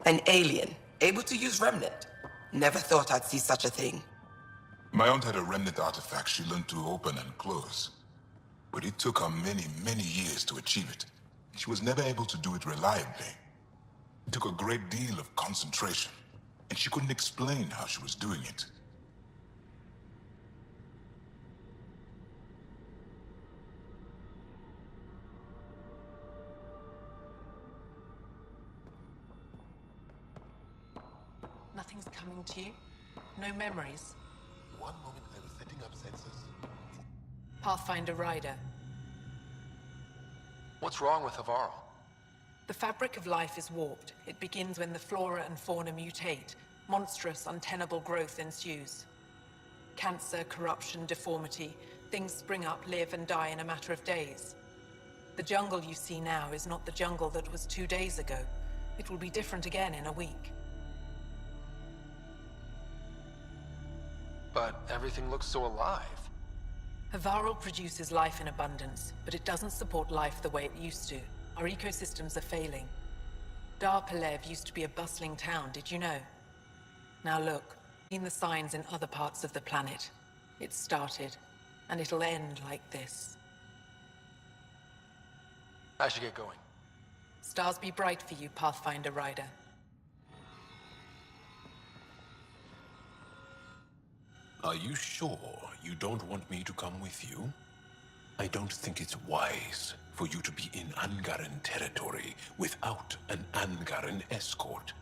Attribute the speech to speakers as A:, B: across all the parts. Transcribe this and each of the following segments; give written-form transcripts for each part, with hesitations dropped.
A: An alien, able to use Remnant. Never thought I'd see such a thing.
B: My aunt had a Remnant artifact she learned to open and close. But it took her many, many years to achieve it. She was never able to do it reliably. It took a great deal of concentration, and she couldn't explain how she was doing it.
C: Nothing's coming to you? No memories?
D: One moment I was setting up sensors.
C: Pathfinder Rider.
E: What's wrong with Havarl?
C: The fabric of life is warped. It begins when the flora and fauna mutate. Monstrous, untenable growth ensues. Cancer, corruption, deformity. Things spring up, live, and die in a matter of days. The jungle you see now is not the jungle that was 2 days ago. It will be different again in a week.
E: But everything looks so alive.
C: Havarl produces life in abundance, but it doesn't support life the way it used to. Our ecosystems are failing. Dar Pelev used to be a bustling town, did you know? Now look, seen the signs in other parts of the planet. It started, and it'll end like this.
E: I should get going.
C: Stars be bright for you, Pathfinder Rider.
D: Are you sure you don't want me to come with you? I don't think it's wise for you to be in Angaran territory without an Angaran escort.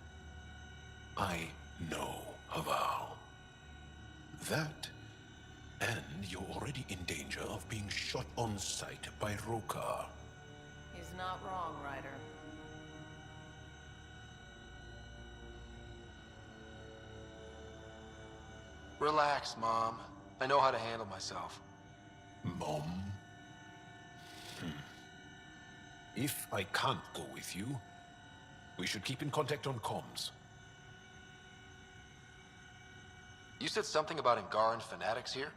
D: I know Havarl. That, and you're already in danger of being shot on sight by Rokar.
C: He's not wrong, Ryder.
E: Relax, Mom. I know how to handle myself.
D: Mom? If I can't go with you, we should keep in contact on comms.
E: You said something about Angaran fanatics here?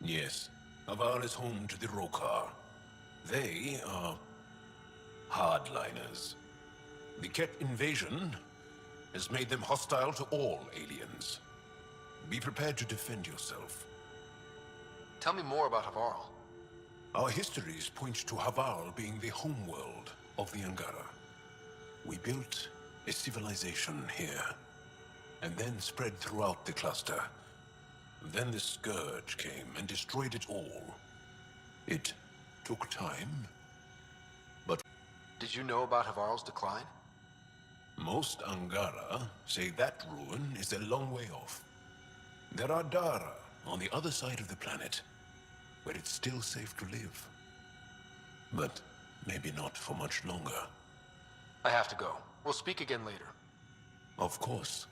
D: Yes. Havarl is home to the Rokar. They are hardliners. The Ket invasion has made them hostile to all aliens. Be prepared to defend yourself.
E: Tell me more about Havarl.
D: Our histories point to Havarl being the homeworld of the Angara. We built a civilization here, and then spread throughout the cluster. Then the Scourge came and destroyed it all. It took time, but...
E: Did you know about Havarl's decline?
D: Most Angara say that ruin is a long way off. There are Dara on the other side of the planet, where it's still safe to live. But maybe not for much longer.
E: I have to go. We'll speak again later.
D: Of course.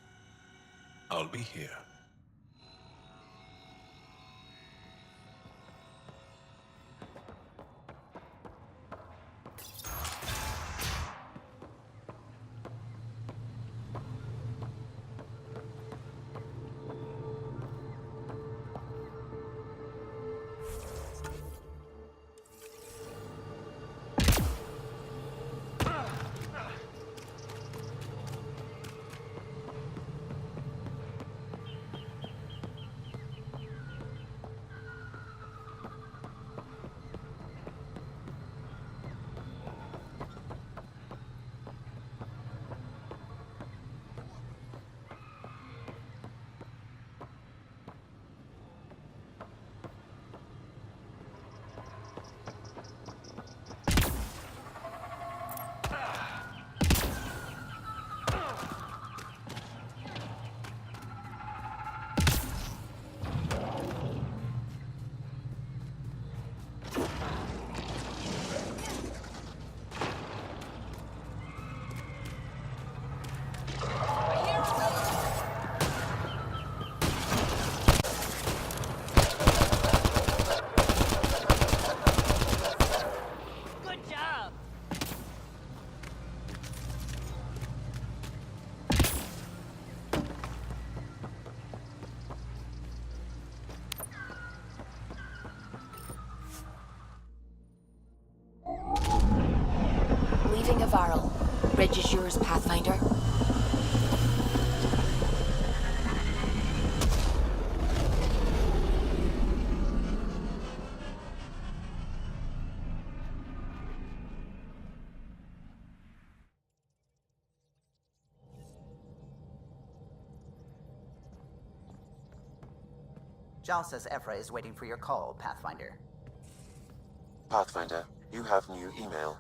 D: I'll be here.
F: Leaving Havarl. Bridge is yours, Pathfinder. Jal says Ephra is waiting for your call, Pathfinder.
G: Pathfinder, you have new email.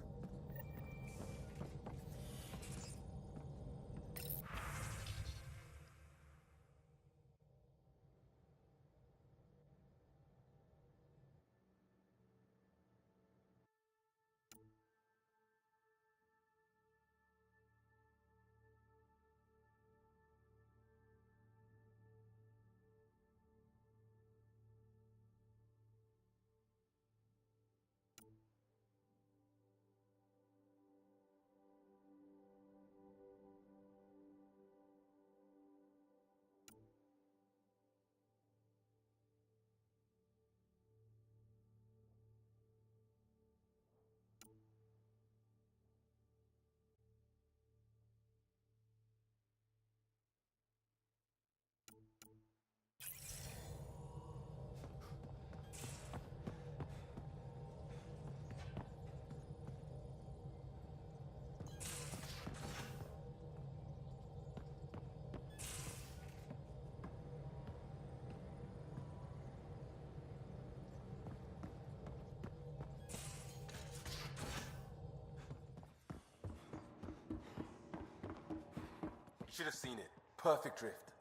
E: Should have seen it. Perfect drift.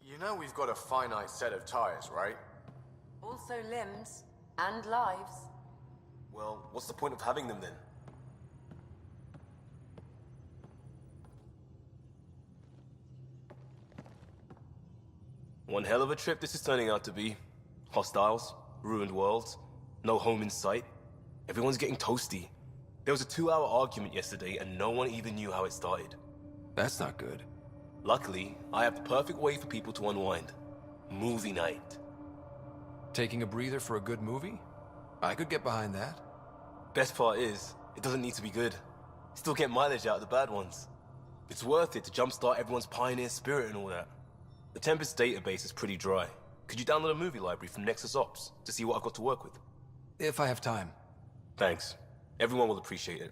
E: You know we've got a finite set of tires, right?
H: Also limbs and lives.
E: Well, what's the point of having them then? One hell of a trip this is turning out to be. Hostiles, ruined worlds, no home in sight. Everyone's getting toasty. There was a 2-hour argument yesterday and no one even knew how it started.
I: That's not good.
E: Luckily, I have the perfect way for people to unwind. Movie night.
I: Taking a breather for a good movie? I could get behind that.
E: Best part is, it doesn't need to be good. Still get mileage out of the bad ones. It's worth it to jumpstart everyone's pioneer spirit and all that. The Tempest database is pretty dry. Could you download a movie library from Nexus Ops to see what I've got to work with?
I: If I have time.
E: Thanks. Everyone will appreciate it.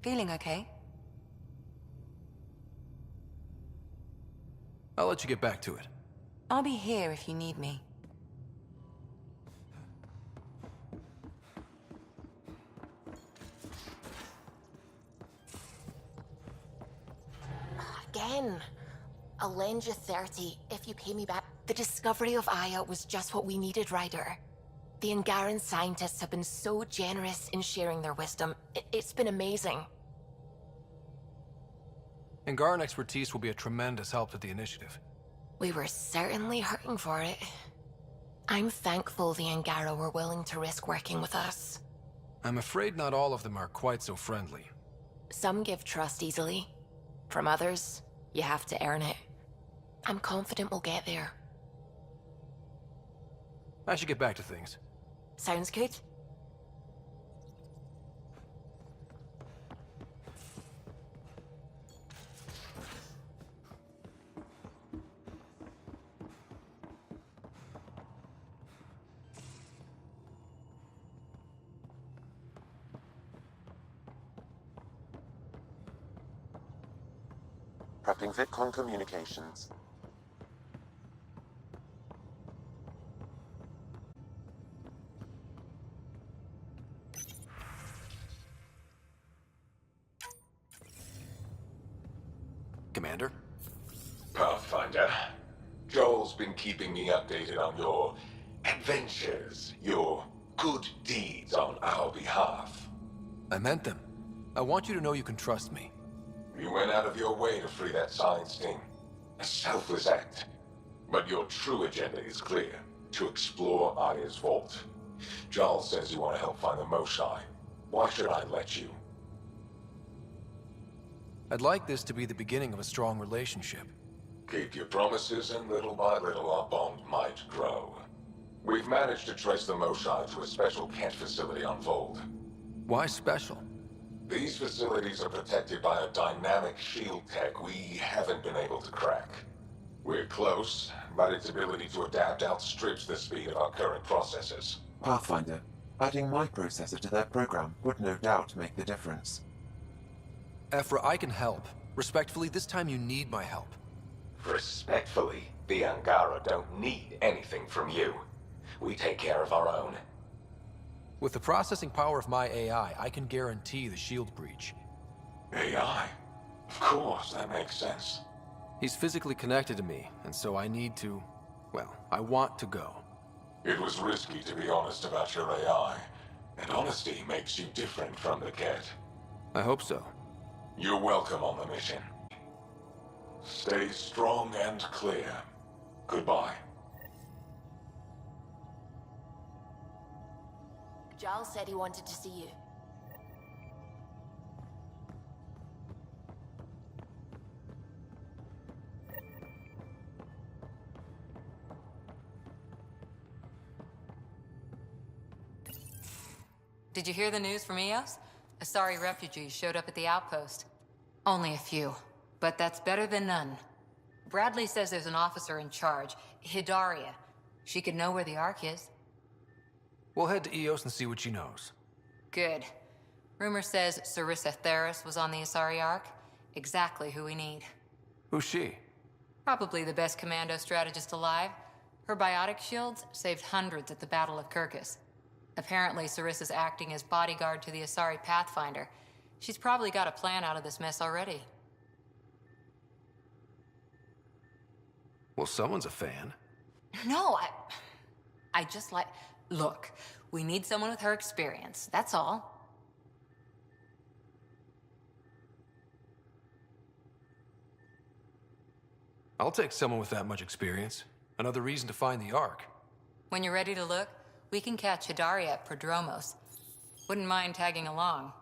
H: Feeling okay?
I: I'll let you get back to it.
H: I'll be here if you need me.
J: Again. I'll lend you 30 if you pay me back. The discovery of Aya was just what we needed, Ryder. The Angaran scientists have been so generous in sharing their wisdom. It's been amazing.
I: Angaran expertise will be a tremendous help to the initiative.
J: We were certainly hurting for it. I'm thankful the Angara were willing to risk working with us.
I: I'm afraid not all of them are quite so friendly.
J: Some give trust easily. From others, you have to earn it. I'm confident we'll get there.
I: I should get back to things.
J: Sounds good.
G: Prepping VidCon communications.
I: Commander?
D: Pathfinder, Joel's been keeping me updated on your adventures, your good deeds on our behalf.
I: I meant them. I want you to know you can trust me.
D: You went out of your way to free that science team. A selfless act. But your true agenda is clear. To explore Aya's vault. Joel says you want to help find the Moshae. Why should I let you?
I: I'd like this to be the beginning of a strong relationship.
D: Keep your promises, and little by little our bond might grow. We've managed to trace the Moshae to a special Kent facility on Vold.
I: Why special?
B: These facilities are protected by a dynamic shield tech we haven't been able to crack. We're close, but its ability to adapt outstrips the speed of our current processors.
K: Pathfinder, adding my processor to their program would no doubt make the difference.
I: Ephra, I can help. Respectfully, this time you need my help.
L: Respectfully, the Angara don't need anything from you. We take care of our own.
I: With the processing power of my AI, I can guarantee the shield breach.
B: AI? Of course, that makes sense.
I: He's physically connected to me, and so I need to... well, I want to go.
B: It was risky to be honest about your AI, and honesty makes you different from the Ket.
I: I hope so.
B: You're welcome on the mission. Stay strong and clear. Goodbye.
J: Giles said he wanted to see you.
H: Did you hear the news from Eos? Asari refugees showed up at the outpost. Only a few, but that's better than none. Bradley says there's an officer in charge, Hidaria. She could know where the Ark is.
I: We'll head to Eos and see what she knows.
H: Good. Rumor says Sarissa Theris was on the Asari Ark. Exactly who we need.
I: Who's she?
H: Probably the best commando strategist alive. Her biotic shields saved hundreds at the Battle of Kirkus. Apparently, Sarissa's acting as bodyguard to the Asari Pathfinder. She's probably got a plan out of this mess already.
I: Well, someone's a fan.
H: No, I just like... Look, we need someone with her experience, that's all.
I: I'll take someone with that much experience. Another reason to find the Ark.
H: When you're ready to look, we can catch Hidaria at Prodromos. Wouldn't mind tagging along.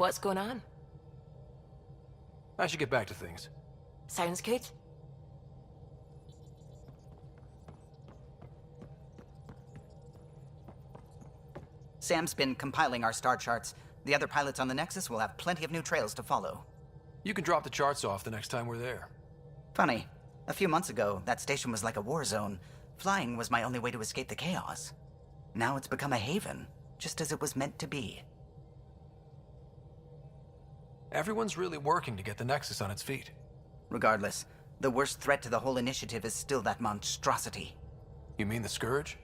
J: What's going on?
I: I should get back to things.
J: Sounds good.
F: Sam's been compiling our star charts. The other pilots on the Nexus will have plenty of new trails to follow.
I: You can drop the charts off the next time we're there.
F: Funny. A few months ago, that station was like a war zone. Flying was my only way to escape the chaos. Now it's become a haven, just as it was meant to be.
I: Everyone's really working to get the Nexus on its feet.
F: Regardless, the worst threat to the whole initiative is still that monstrosity.
I: You mean the Scourge?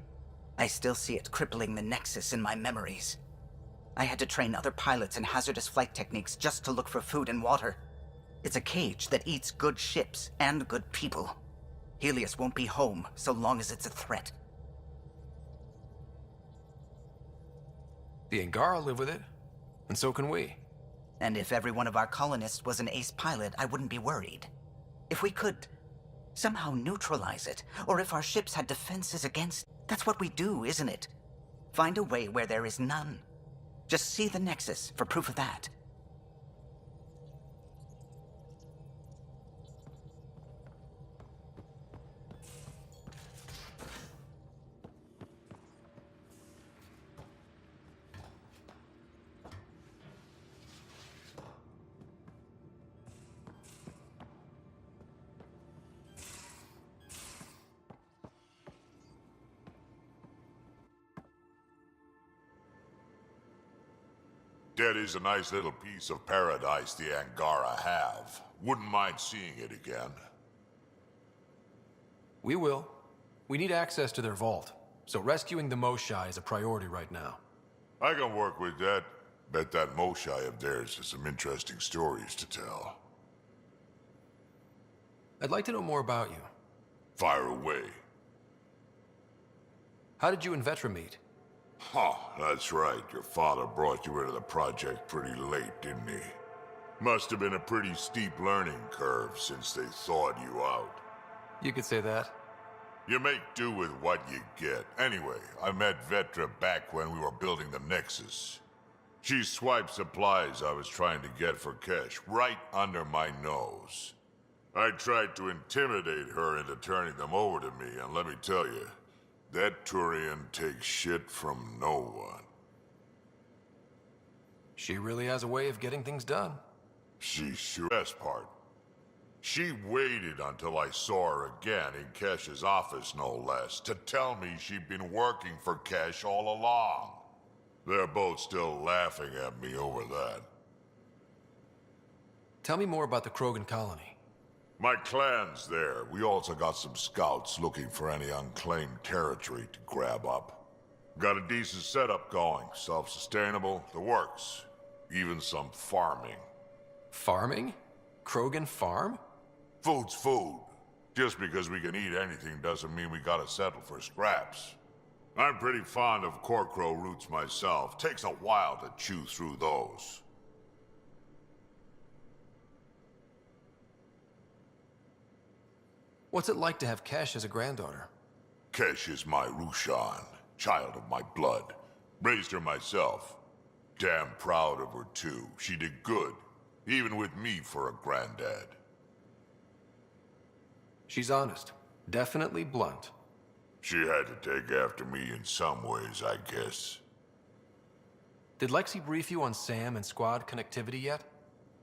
F: I still see it crippling the Nexus in my memories. I had to train other pilots in hazardous flight techniques just to look for food and water. It's a cage that eats good ships and good people. Helios won't be home so long as it's a threat.
I: The Angara live with it, and so can we.
F: And if every one of our colonists was an ace pilot, I wouldn't be worried. If we could somehow neutralize it, or if our ships had defenses against it, that's what we do, isn't it? Find a way where there is none. Just see the Nexus for proof of that.
M: That is a nice little piece of paradise the Angara have. Wouldn't mind seeing it again.
I: We will. We need access to their vault, so rescuing the Moshai is a priority right now.
M: I can work with that. Bet that Moshai of theirs has some interesting stories to tell.
I: I'd like to know more about you.
M: Fire away.
I: How did you and Vetra meet?
M: Huh, that's right. Your father brought you into the project pretty late, didn't he? Must have been a pretty steep learning curve since they thawed you out.
I: You could say that.
M: You make do with what you get. Anyway, I met Vetra back when we were building the Nexus. She swiped supplies I was trying to get for Kesh right under my nose. I tried to intimidate her into turning them over to me, and let me tell you, that Turian takes shit from no one.
I: She really has a way of getting things done.
M: She sure. Best part. She waited until I saw her again in Kesh's office, no less, to tell me she'd been working for Kesh all along. They're both still laughing at me over that.
I: Tell me more about the Krogan colony.
M: My clan's there. We also got some scouts looking for any unclaimed territory to grab up. Got a decent setup going. Self-sustainable, the works. Even some farming.
I: Farming? Krogan farm?
M: Food's food. Just because we can eat anything doesn't mean we gotta settle for scraps. I'm pretty fond of Corcrow roots myself. Takes a while to chew through those.
I: What's it like to have Kesh as a granddaughter?
M: Kesh is my Rushan, child of my blood. Raised her myself. Damn proud of her too. She did good, even with me for a granddad.
I: She's honest. Definitely blunt.
M: She had to take after me in some ways, I guess.
I: Did Lexi brief you on Sam and squad connectivity yet?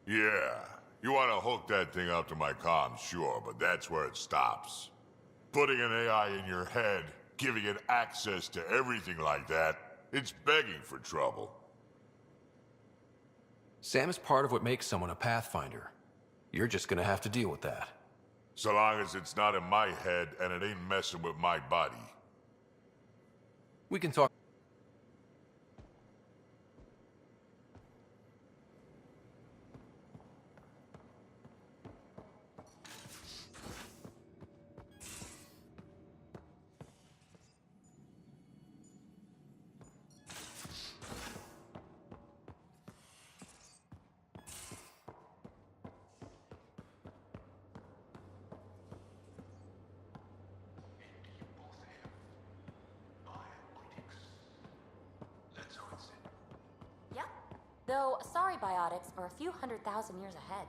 M: Yeah. You want to hook that thing up to my comms, sure, but that's where it stops. Putting an AI in your head, giving it access to everything like that, it's begging for trouble.
I: Sam is part of what makes someone a Pathfinder. You're just gonna have to deal with that.
M: So long as it's not in my head and it ain't messing with my body.
I: We can talk.
N: Though Asari biotics are a few 100,000 years ahead.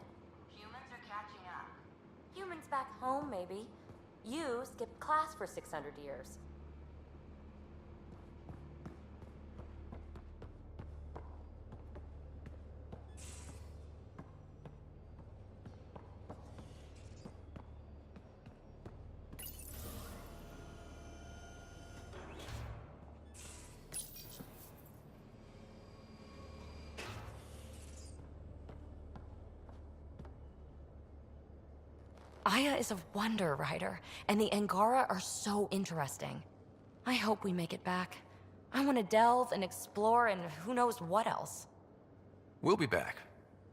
N: Humans are catching up. Humans back home, maybe. You skipped class for 600 years. Aya is a wonder, Ryder, and the Angara are so interesting. I hope we make it back. I want to delve and explore and who knows what else.
I: We'll be back.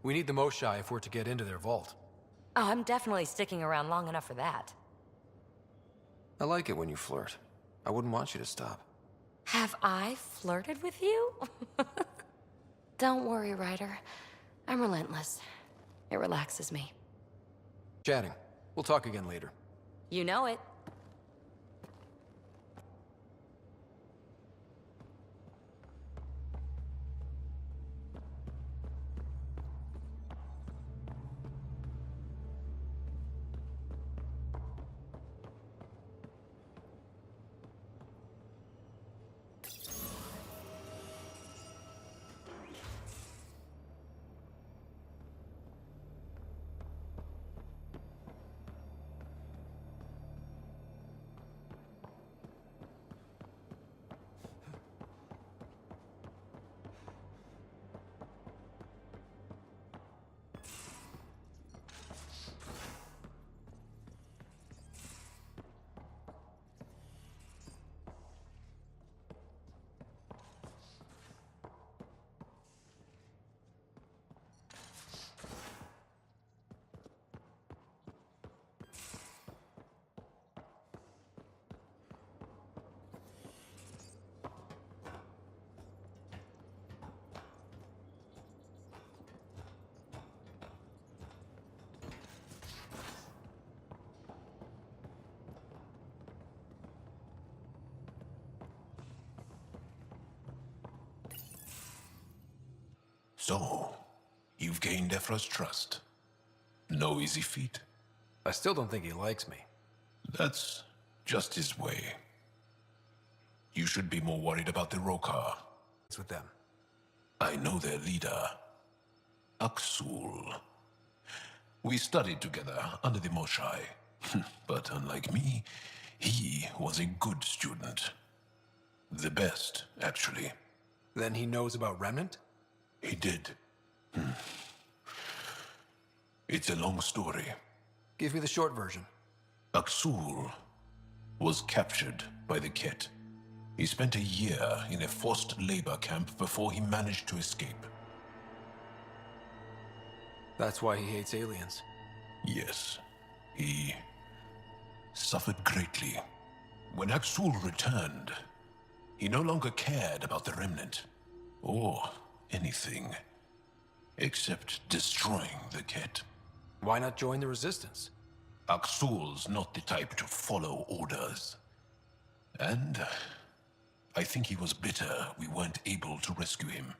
I: We need the Moshai if we're to get into their vault.
N: Oh, I'm definitely sticking around long enough for that.
I: I like it when you flirt. I wouldn't want you to stop.
N: Have I flirted with you? Don't worry, Ryder. I'm relentless. It relaxes me.
I: Chatting. We'll talk again later.
N: You know it.
D: So, you've gained Ephra's trust. No easy feat.
I: I still don't think he likes me.
D: That's just his way. You should be more worried about the Rokar.
I: It's with them.
D: I know their leader, Aksul. We studied together under the Moshai. But unlike me, he was a good student. The best, actually.
I: Then he knows about Remnant?
D: He did. It's a long story.
I: Give me the short version.
D: Aksul was captured by the Ket. He spent a year in a forced labor camp before he managed to escape.
I: That's why he hates aliens.
D: Yes, he suffered greatly. When Aksul returned, he no longer cared about the Remnant, or anything, except destroying the Ket.
I: Why not join the Resistance?
D: Aksul's not the type to follow orders. And I think he was bitter we weren't able to rescue him.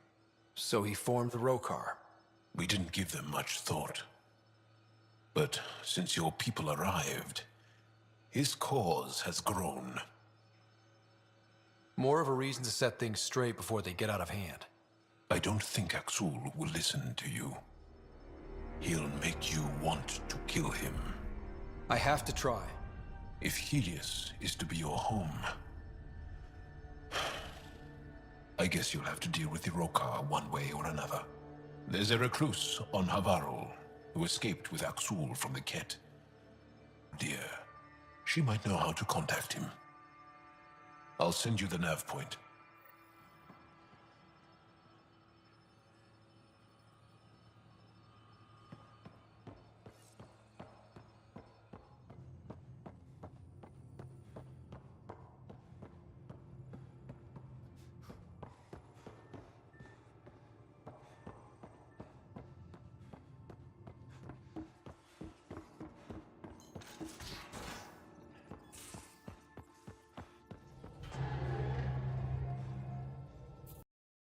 I: So he formed the Rokar.
D: We didn't give them much thought. But since your people arrived, his cause has grown.
I: More of a reason to set things straight before they get out of hand.
D: I don't think Aksul will listen to you. He'll make you want to kill him.
I: I have to try.
D: If Helios is to be your home, I guess you'll have to deal with the Rokar one way or another. There's a recluse on Havarul who escaped with Aksul from the Ket. Dear, she might know how to contact him. I'll send you the nav point.